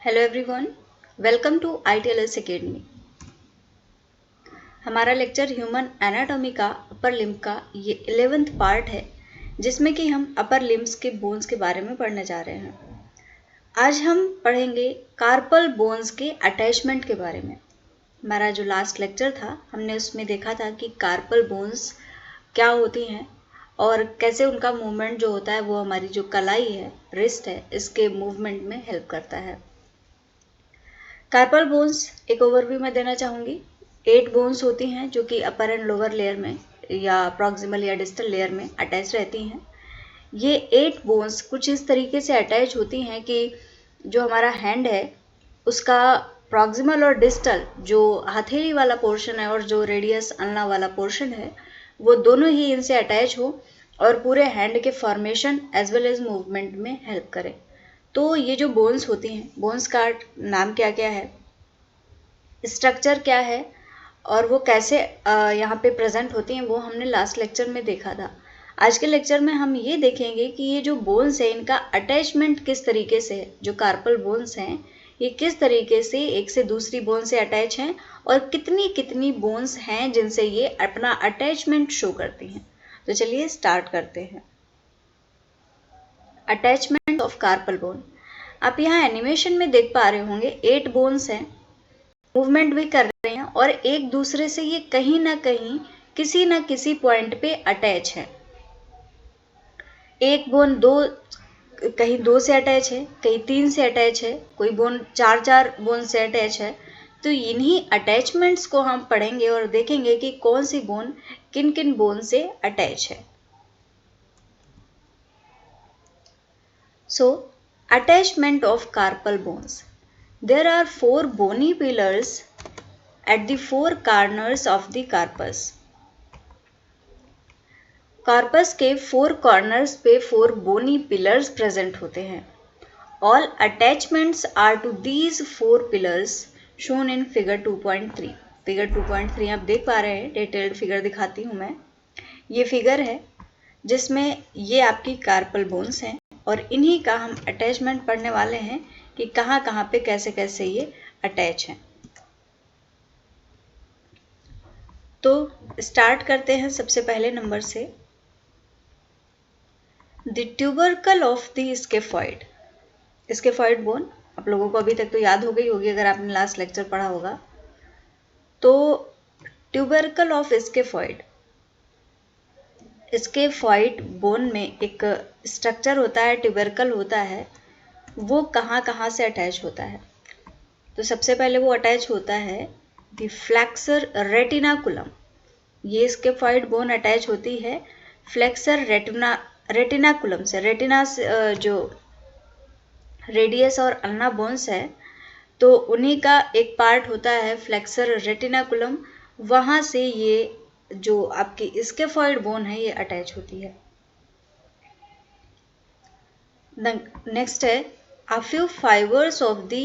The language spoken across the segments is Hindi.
Hello everyone, welcome to ITLS academy. हमारा लेक्चर ह्यूमन एनाटॉमी का अपर लिम्ब का ये 11th पार्ट है, जिसमें कि हम अपर लिम्ब्स के बोन्स के बारे में पढ़ने जा रहे हैं। आज हम पढ़ेंगे कार्पल बोन्स के अटैचमेंट के बारे में। हमारा जो लास्ट लेक्चर था, हमने उसमें देखा था कि कार्पल बोन्स क्या होती हैं और कैसे उनका मूवमेंट जो होता है वो हमारी जो कलाई है, रिस्ट है, इसके मूवमेंट में हेल्प करता है। कार्पल बोन्स एक ओवरव्यू में देना चाहूँगी। 8 बोन्स होती हैं जो कि अपर एंड लोअर लेयर में या प्रॉक्सिमल या डिस्टल लेयर में अटैच रहती हैं। ये 8 बोन्स कुछ इस तरीके से अटैच होती हैं कि जो हमारा हैंड है उसका प्रॉक्सिमल और डिस्टल जो हथेली वाला पोर्शन है और जो रेडियस अल्ना वाला पोर्शन है वो दोनों ही इनसे अटैच हो और पूरे हैंड के formation as well as movement में हेल्प करें। तो ये जो बोन्स होती हैं, बोन्स का नाम क्या क्या है, स्ट्रक्चर क्या है और वो कैसे यहाँ पे प्रेजेंट होती हैं, वो हमने लास्ट लेक्चर में देखा था। आज के लेक्चर में हम ये देखेंगे कि ये जो बोन्स है इनका अटैचमेंट किस तरीके से है। जो कार्पल बोन्स हैं ये किस तरीके से एक से दूसरी बोन से अटैच हैं और कितनी कितनी बोन्स हैं जिनसे ये अपना अटैचमेंट शो करती हैं। तो चलिए स्टार्ट करते हैं। Attachment of carpal bone. आप यहाँ एनिमेशन में देख पा रहे होंगे 8 बोन्स हैं, मूवमेंट भी कर रहे हैं और एक दूसरे से ये कहीं ना कहीं किसी ना किसी पॉइंट पे अटैच है। एक बोन कहीं 2 से अटैच है, कहीं 3 से अटैच है, कोई बोन 4 बोन से अटैच है। तो इन्हीं अटैचमेंट्स को हम पढ़ेंगे और देखेंगे कि कौन सी बोन किन किन बोन से अटैच है। So, attachment of carpal bones. There are 4 bony pillars at the 4 corners of the carpus. Carpus के 4 कॉर्नर्स पे 4 बोनी पिलर्स प्रेजेंट होते हैं। All attachments are to these 4 pillars shown in figure 2.3. Figure 2.3 आप देख पा रहे हैं, डिटेल्ड फिगर दिखाती हूँ मैं। ये फिगर है जिसमें ये आपकी कार्पल बोन्स हैं और इन्हीं का हम अटैचमेंट पढ़ने वाले हैं कि कहाँ कहाँ पे कैसे कैसे ये अटैच हैं। तो स्टार्ट करते हैं सबसे पहले नंबर से। The tubercle of the scaphoid. Scaphoid bone आप लोगों को अभी तक तो याद हो गई होगी अगर आपने लास्ट लेक्चर पढ़ा होगा। तो tubercle of scaphoid, scaphoid bone में एक स्ट्रक्चर होता है, ट्यूबरकल होता है, वो कहाँ कहाँ से अटैच होता है। तो सबसे पहले वो अटैच होता है द फ्लैक्सर रेटिनाकुलम। ये स्केफॉइड बोन अटैच होती है फ्लैक्सर रेटिनाकुलम से। रेटिना जो रेडियस और अल्ना बोन्स है तो उन्हीं का एक पार्ट होता है फ्लैक्सर रेटिनाकुलम, वहाँ से ये जो आपकी स्केफॉइड बोन है ये अटैच होती है। नेक्स्ट है a few fibers of the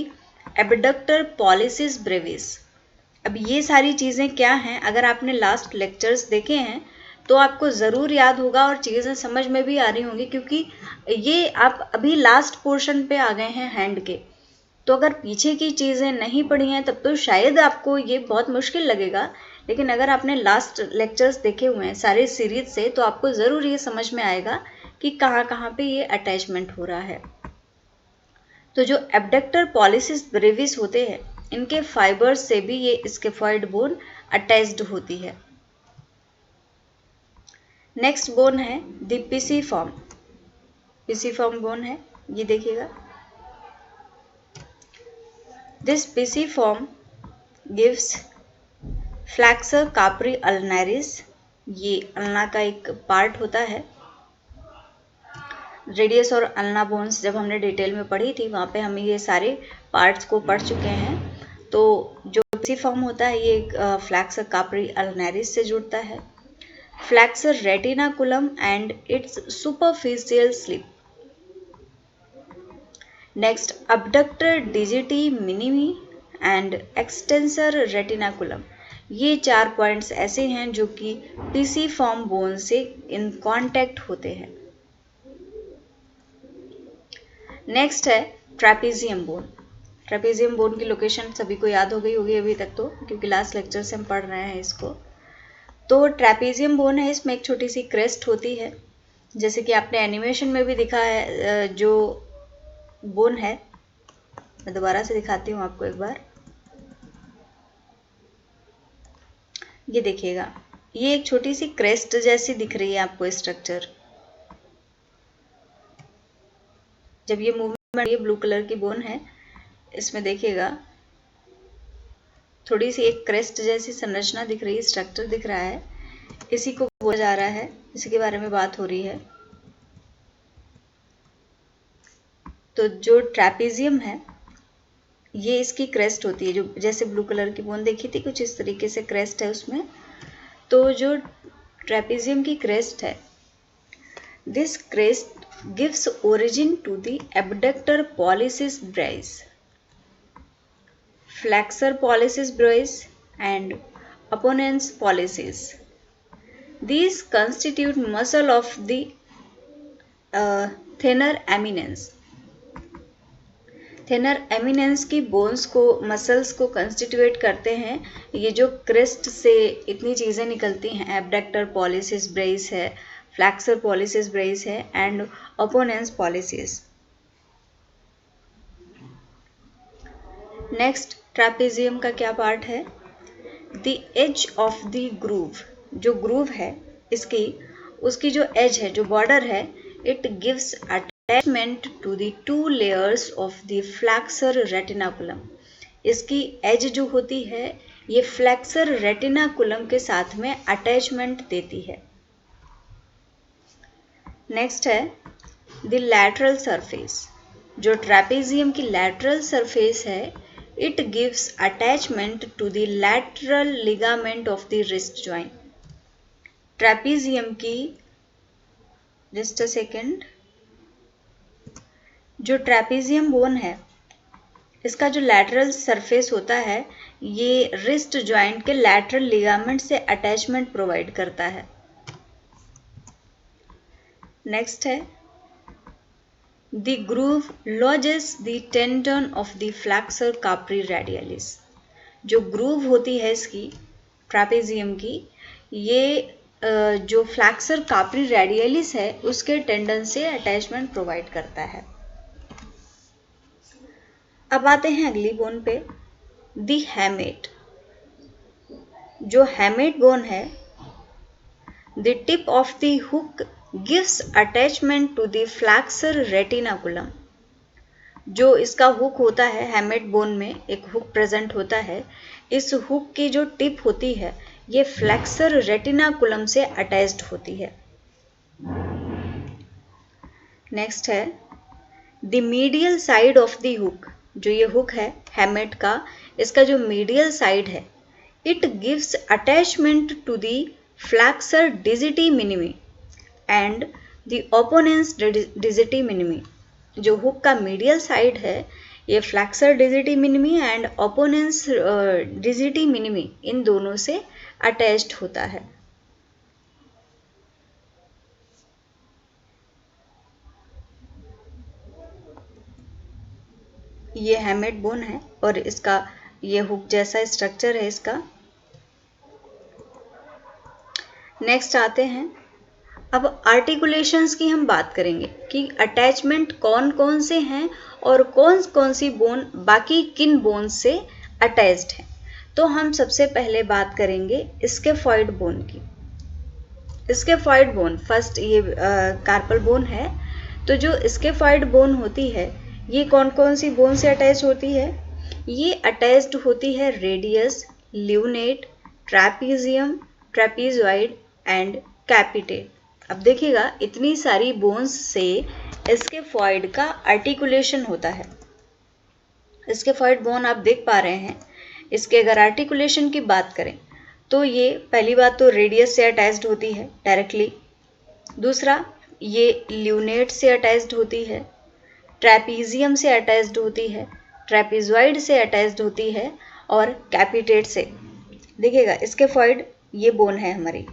abductor pollicis brevis। अब ये सारी चीज़ें क्या हैं, अगर आपने लास्ट लेक्चर्स देखे हैं तो आपको ज़रूर याद होगा और चीज़ें समझ में भी आ रही होंगी, क्योंकि ये आप अभी लास्ट पोर्शन पे आ गए हैं हैंड के। तो अगर पीछे की चीज़ें नहीं पढ़ी हैं तब तो शायद आपको ये बहुत मुश्किल लगेगा, लेकिन अगर आपने लास्ट लेक्चर्स देखे हुए हैं सारे सीरीज से तो आपको ज़रूर ये समझ में आएगा कि कहाँ कहाँ पे ये अटैचमेंट हो रहा है। तो जो एब्डक्टर पॉलिसिस ब्रेविस होते हैं इनके फाइबर्स से भी ये स्केफॉइड बोन अटैच्ड होती है। नेक्स्ट बोन है द पिसिफॉर्म। पिसिफॉर्म बोन है, ये देखिएगा। दिस पिसिफॉर्म गिव्स फ्लैक्सर काप्री अल्नारिस। ये अल्ना का एक पार्ट होता है। रेडियस और अल्ना बोन्स जब हमने डिटेल में पढ़ी थी वहाँ पे हम ये सारे पार्ट्स को पढ़ चुके हैं। तो जो पिसिफॉर्म होता है ये फ्लैक्सर काप्री अल्नारिस से जुड़ता है। Flexor retinaculum and it's superficial slip. Next abductor डिजिटी minimi and extensor retinaculum. ये 4 पॉइंट्स ऐसे हैं जो कि पिसिफॉर्म बोन से इन कांटेक्ट होते हैं। नेक्स्ट है ट्रैपीजियम बोन। ट्रेपेजियम बोन की लोकेशन सभी को याद हो गई होगी अभी तक तो, क्योंकि लास्ट लेक्चर से हम पढ़ रहे हैं इसको। तो ट्रेपेजियम बोन है, इसमें एक छोटी सी क्रेस्ट होती है, जैसे कि आपने एनिमेशन में भी दिखा है। जो बोन है, मैं दोबारा से दिखाती हूँ आपको एक बार। ये देखिएगा, ये एक छोटी सी क्रेस्ट जैसी दिख रही है आपको स्ट्रक्चर। जब ये मूवमेंट, ये ब्लू कलर की बोन है, इसमें देखिएगा थोड़ी सी एक क्रेस्ट जैसी संरचना दिख रही है, स्ट्रक्चर दिख रहा है। इसी को बोला जा रहा है, इसी के बारे में बात हो रही है। तो जो ट्रेपेजियम है, ये इसकी क्रेस्ट होती है, जो जैसे ब्लू कलर की बोन देखी थी, कुछ इस तरीके से क्रेस्ट है उसमें। तो जो ट्रेपेजियम की क्रेस्ट है, this crest gives origin to the abductor pollicis brevis, flexor pollicis brevis and opponens pollicis. These constitute muscle of the thinner eminence. Thinner eminence की बोन्स को, मसल्स को कंस्टिट्यूएट करते हैं। ये जो क्रेस्ट से इतनी चीज़ें निकलती हैं, एबडक्टर पॉलिसिस ब्रेविस है, फ्लैक्सर पॉलिसिस ब्रेविस है and opponens pollicis. Next, trapezium का क्या पार्ट है? The edge of the groove, जो ग्रूव है इसकी, उसकी जो एज है, जो बॉर्डर है, it gives attachment to the two layers of the flexor retinaculum. इसकी एज जो होती है, ये फ्लैक्सर रेटिनाकुलम के साथ में अटैचमेंट देती है। नेक्स्ट है द लैटरल सरफेस, जो ट्रेपेजियम की लैटरल सरफेस है, it gives attachment to the lateral ligament of the wrist joint. Trapezium की, just a second, जो ट्रेपेजियम बोन है, इसका जो लैटरल सरफेस होता है, ये रिस्ट जॉइंट के लैटरल लिगामेंट से अटैचमेंट प्रोवाइड करता है। नेक्स्ट है The groove lodges the tendon of the flexor carpi radialis. जो ग्रूव होती है इसकी, ट्रेपेजियम की, ये जो फ्लैक्सर कार्पी रेडियलिस है, उसके टेंडन से अटैचमेंट प्रोवाइड करता है। अब आते हैं अगली बोन पे, दी हैमेट। जो हैमेट बोन है, the tip of the hook gives attachment to the flexor retinaculum. जो इसका हुक होता है, हैमेट बोन में एक हुक प्रेजेंट होता है, इस हुक की जो टिप होती है, ये फ्लैक्सर रेटिनाकुलम से अटैच्ड होती है। नेक्स्ट है the medial side of the hook. जो ये हुक है हैमेट का, इसका जो मीडियल साइड है, it gives attachment to the flexor digiti minimi and the opponens digiti minimi. जो हुक का मीडियल साइड है, ये flexor digiti minimi and opponens digiti minimi, इन दोनों से अटैच्ड होता है। ये हैमेट बोन है और इसका ये हुक जैसा स्ट्रक्चर है इसका। नेक्स्ट आते हैं, अब आर्टिकुलेशंस की हम बात करेंगे कि अटैचमेंट कौन कौन से हैं और कौन कौन सी बोन बाकी किन बोन से अटैच्ड हैं। तो हम सबसे पहले बात करेंगे स्केफॉइड बोन की। स्केफॉइड बोन फर्स्ट, ये कार्पल बोन है। तो जो स्केफॉइड बोन होती है, ये कौन कौन सी बोन से अटैच होती है? ये अटैच्ड होती है radius, lunate, trapezium, trapezoid and कैपिटेट। अब देखिएगा, इतनी सारी बोन्स से स्केफॉइड का आर्टिकुलेशन होता है। स्केफॉइड बोन आप देख पा रहे हैं। इसके अगर आर्टिकुलेशन की बात करें, तो ये पहली बात तो रेडियस से अटैच्ड होती है डायरेक्टली। दूसरा, ये ल्यूनेट से अटैच्ड होती है, ट्रेपेजियम से अटैच्ड होती है, ट्रेपेजॉइड से अटैच्ड होती है और कैपिटेट से। देखिएगा, स्केफॉइड ये बोन है हमारी।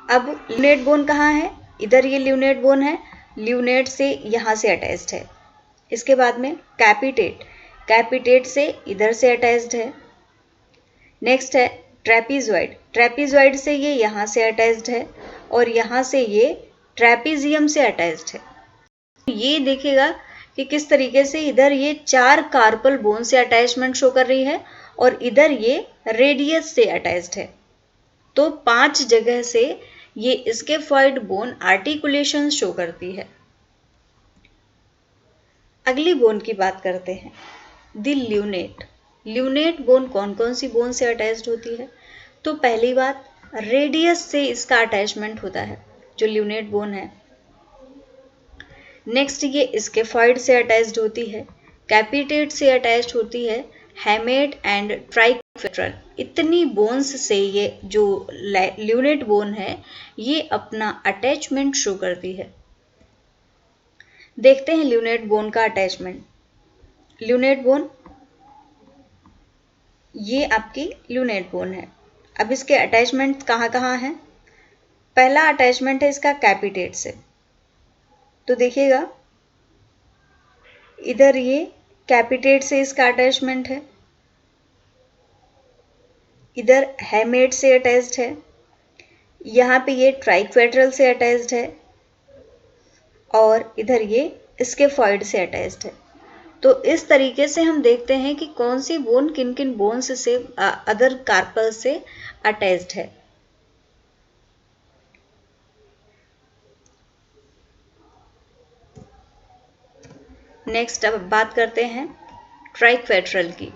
अब ल्यूनेट बोन कहाँ है? इधर ये ल्यूनेट बोन है, ल्यूनेट से यहाँ से अटैच्ड है। इसके बाद में कैपिटेट, कैपिटेट से इधर से अटैच्ड है। नेक्स्ट है ट्रेपीजॉइड, ट्रेपीजॉइड से ये यहाँ से अटैच्ड है और यहाँ से ये ट्रेपीजियम से अटैच्ड है। ये देखिएगा कि किस तरीके से इधर ये 4 कार्पल बोन से अटैचमेंट शो कर रही है और इधर ये रेडियस से अटैच्ड है। तो 5 जगह से ये स्केफॉइड बोन आर्टिकुलेशन शो करती है। अगली बोन की बात करते हैं, द ल्यूनेट। ल्यूनेट बोन कौन कौन सी बोन से अटैच्ड होती है? तो पहली बात, रेडियस से इसका अटैचमेंट होता है जो ल्यूनेट बोन है। नेक्स्ट ये स्केफॉइड से अटैच्ड होती है, कैपिटेट से अटैच्ड होती है, हैमेट एंड ट्राइक्वेट्रल। इतनी बोन्स से ये जो ल्यूनेट बोन है ये अपना अटैचमेंट शो करती है। देखते हैं ल्यूनेट बोन का अटैचमेंट। ल्यूनेट बोन, ये आपकी ल्यूनेट बोन है। अब इसके अटैचमेंट कहाँ कहाँ हैं? पहला अटैचमेंट है इसका कैपिटेट से। तो देखिएगा इधर ये कैपिटेट से इसका अटैचमेंट है, इधर हैमेट से अटैच्ड है, यहाँ पे ये ट्राइक्वेट्रल से अटैच्ड है और इधर ये स्केफॉइड से अटैच्ड है। तो इस तरीके से हम देखते हैं कि कौन सी बोन किन किन बोन्स से अदर कार्पल से अटैच्ड है। नेक्स्ट अब बात करते हैं ट्राइक्वेट्रल की।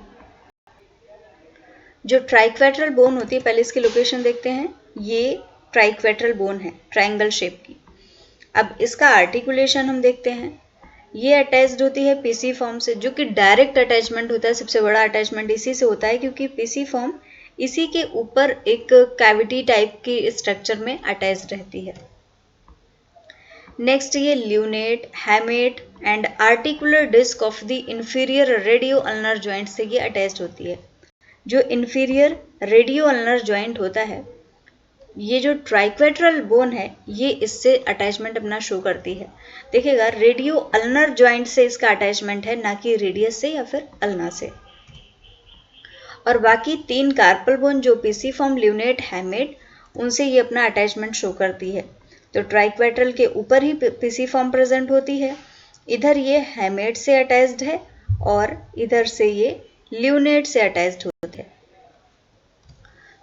जो ट्राइक्वेट्रल बोन होती है, पहले इसकी लोकेशन देखते हैं। ये ट्राइक्वेट्रल बोन है ट्रायंगल शेप की। अब इसका आर्टिकुलेशन हम देखते हैं। ये अटैच्ड होती है पीसी फॉर्म से, जो कि डायरेक्ट अटैचमेंट होता है। सबसे बड़ा अटैचमेंट इसी से होता है क्योंकि पीसी फॉर्म इसी के ऊपर एक कैविटी टाइप की स्ट्रक्चर में अटैच्ड रहती है। नेक्स्ट ये lunate, hamate and articular disc of the inferior radio ulnar joint से ये अटैच्ड होती है। जो इंफीरियर रेडियो अल्नर जॉइंट होता है, ये जो ट्राइक्वेट्रल बोन है ये इससे अटैचमेंट अपना शो करती है। देखिएगा रेडियो अल्नर जॉइंट से इसका अटैचमेंट है, ना कि रेडियस से या फिर अल्ना से। और बाकी 3 कार्पल बोन जो पीसी फॉर्म, ल्यूनेट, हैमेट, उनसे ये अपना अटैचमेंट शो करती है। तो ट्राइक्वेट्रल के ऊपर ही पीसी फॉर्म प्रेजेंट होती है, इधर ये हैमेट से अटैच्ड है और इधर से ये ल्यूनेट से अटैच्ड होते हैं।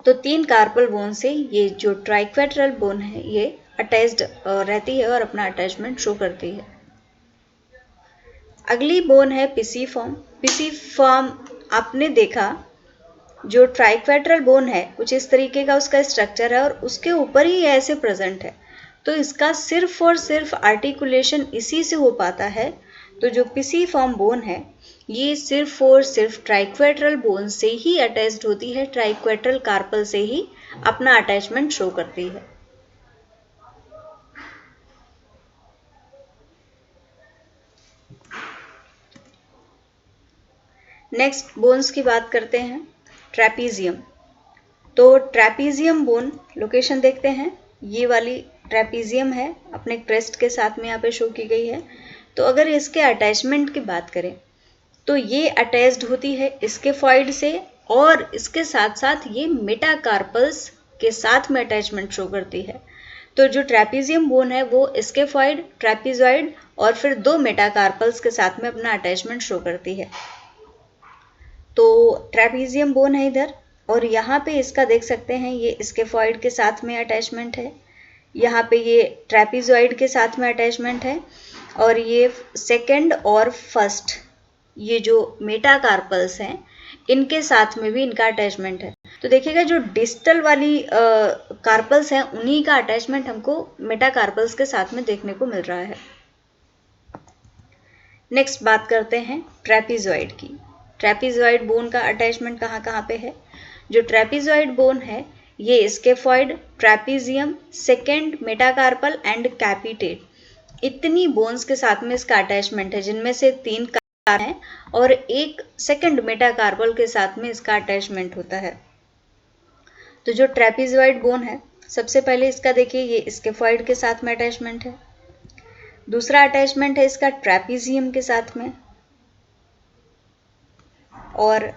तो 3 कार्पल बोन से ये जो ट्राइक्वेट्रल बोन है ये अटैच्ड रहती है और अपना अटैचमेंट शो करती है। अगली बोन है पिसीफॉर्म। पिसीफॉर्म आपने देखा जो ट्राइक्वेट्रल बोन है कुछ इस तरीके का उसका स्ट्रक्चर है और उसके ऊपर ही ऐसे प्रेजेंट है। तो इसका सिर्फ और सिर्फ आर्टिकुलेशन इसी से हो पाता है। तो जो पिसीफॉर्म बोन है ये सिर्फ और सिर्फ ट्राइक्वेट्रल बोन से ही अटैच्ड होती है, ट्राइक्वेट्रल कार्पल से ही अपना अटैचमेंट शो करती है। नेक्स्ट बोन्स की बात करते हैं, ट्रैपीजियम। तो ट्रैपीजियम बोन लोकेशन देखते हैं, ये वाली ट्रैपीजियम है, अपने क्रेस्ट के साथ में यहाँ पे शो की गई है। तो अगर इसके अटैचमेंट की बात करें तो ये अटैच्ड होती है स्केफॉइड से और इसके साथ साथ ये मेटाकार्पल्स के साथ में अटैचमेंट शो करती है। तो जो ट्रैपीजियम बोन है वो स्केफॉइड, ट्रैपीजॉइड और फिर 2 मेटाकार्पल्स के साथ में अपना अटैचमेंट शो करती है। तो ट्रैपीजियम बोन है इधर और यहाँ पे इसका देख सकते हैं ये स्केफॉइड के साथ में अटैचमेंट है, यहाँ पे ये ट्रैपीजॉइड के साथ में अटैचमेंट है और ये सेकेंड और फर्स्ट ये जो मेटाकार्पल्स हैं इनके साथ में भी इनका अटैचमेंट है। तो देखिएगा जो डिस्टल वाली कार्पल्स हैं उन्हीं का अटैचमेंट हमको मेटाकार्पल्स के साथ में देखने को मिल रहा है। नेक्स्ट बात करते हैं ट्रैपीजॉइड की। ट्रैपीजॉइड बोन का अटैचमेंट कहाँ कहाँ पे है? जो ट्रैपीजॉइड बोन है ये scaphoid, trapezium, second metacarpal and कैपिटेट, इतनी बोन्स के साथ में इसका अटैचमेंट है, जिनमें से 3 है और एक सेकंड मेटाकार्पल के साथ में इसका अटैचमेंट होता है। तो जो ट्रैपीजॉइड बोन है सबसे पहले इसका देखिए ये स्केफॉइड के साथ में अटैचमेंट है, दूसरा अटैचमेंट है इसका ट्रैपीजियम के साथ में, और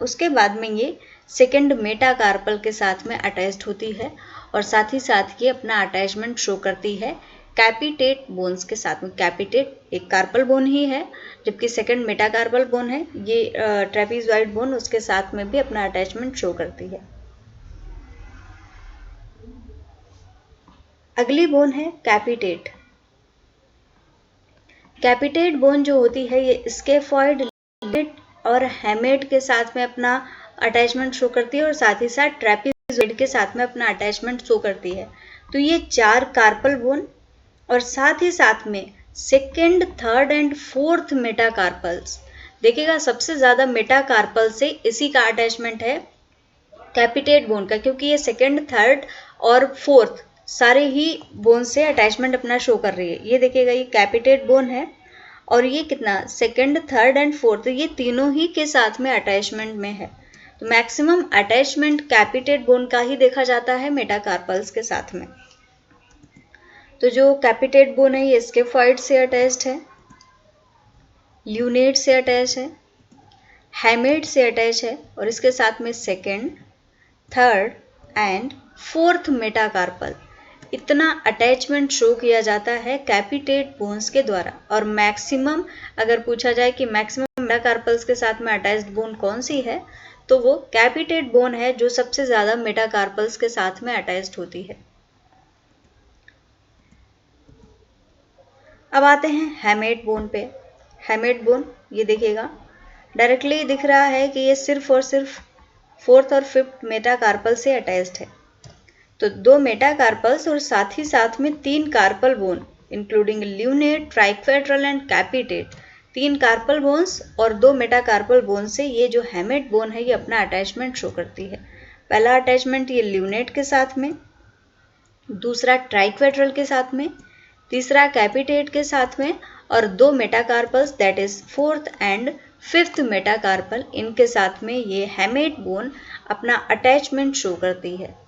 उसके बाद में ये सेकेंड मेटाकार्पल के साथ में अटैच्ड होती है, और साथ ही साथ ये अपना अटैचमेंट शो करती है कैपिटेट बोन्स के साथ में। कैपिटेट एक कार्पल बोन ही है, जबकि सेकेंड मेटाकार्पल बोन है ये ट्रेपीजॉइड बोन, उसके साथ में भी अपना अटैचमेंट शो करती है। अगली बोन है कैपिटेट। कैपिटेट बोन जो होती है ये स्केफॉइड और हेमेट के साथ में अपना अटैचमेंट शो करती है, और साथ ही साथ ट्रैपीजॉइड के साथ में अपना अटैचमेंट शो करती है। तो ये 4 कार्पल बोन, और साथ ही साथ में second, third and fourth metacarpals. देखिएगा सबसे ज्यादा मेटाकार्पल से इसी का अटैचमेंट है कैपिटेट बोन का, क्योंकि ये सेकेंड, थर्ड और फोर्थ सारे ही बोन से अटैचमेंट अपना शो कर रही है। ये देखिएगा ये कैपिटेट बोन है, और ये कितना सेकेंड, थर्ड एंड फोर्थ ये तीनों ही के साथ में अटैचमेंट में है। तो मैक्सिमम अटैचमेंट कैपिटेट बोन का ही देखा जाता है मेटाकार्पल्स के साथ में। तो जो कैपिटेट बोन है ये स्केफॉइड से अटैच्ड है, ल्यूनेट से अटैच है, हेमेट से अटैच है, और इसके साथ में second, third and fourth metacarpal इतना अटैचमेंट शो किया जाता है कैपिटेट बोन्स के द्वारा। और मैक्सिमम अगर पूछा जाए कि मैक्सिमम मेटाकार्पल्स के साथ में अटैच्ड बोन कौन सी है, तो वो कैपिटेट बोन है जो सबसे ज्यादा मेटाकार्पल्स के साथ में अटैच्ड होती है। अब आते हैं हेमेट बोन पे। हेमेट बोन ये देखिएगा डायरेक्टली दिख रहा है कि ये सिर्फ और सिर्फ फोर्थ और फिफ्थ मेटाकार्पल से अटैच्ड है। तो 2 मेटाकार्पल्स और साथ ही साथ में 3 carpal bone including lunate, triquetral and capitate, 3 carpal bones और 2 मेटाकार्पल बोन से ये जो हेमेट बोन है ये अपना अटैचमेंट शो करती है। पहला अटैचमेंट ये ल्यूनेट के साथ में, दूसरा ट्राइक्वेट्रल के साथ में, तीसरा कैपिटेट के साथ में, और 2 metacarpals that is fourth and fifth metacarpal इनके साथ में ये हेमेट बोन अपना अटैचमेंट शो करती है।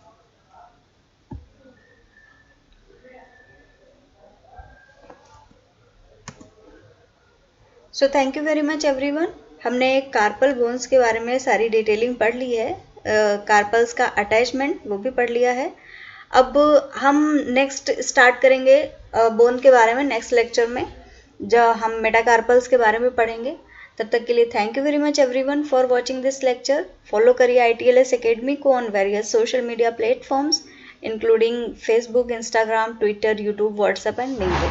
So thank you very much everyone. हमने कार्पल बोन्स के बारे में सारी डिटेलिंग पढ़ ली है, कार्पल्स का अटैचमेंट वो भी पढ़ लिया है। अब हम नेक्स्ट स्टार्ट करेंगे बोन के बारे में नेक्स्ट लेक्चर में, जब हम मेटाकार्पल्स के बारे में पढ़ेंगे। तब तक के लिए thank you very much everyone for watching this lecture. Follow करिए ITLS अकेडमी को on various social media platforms including Facebook, Instagram, Twitter, YouTube, WhatsApp and LinkedIn.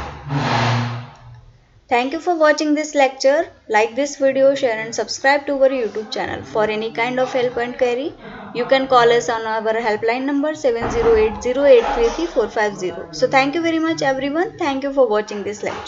Thank you for watching this lecture. Like this video, share and subscribe to our YouTube channel. For any kind of help and query, you can call us on our helpline number 7080833450. So thank you very much everyone. Thank you for watching this lecture.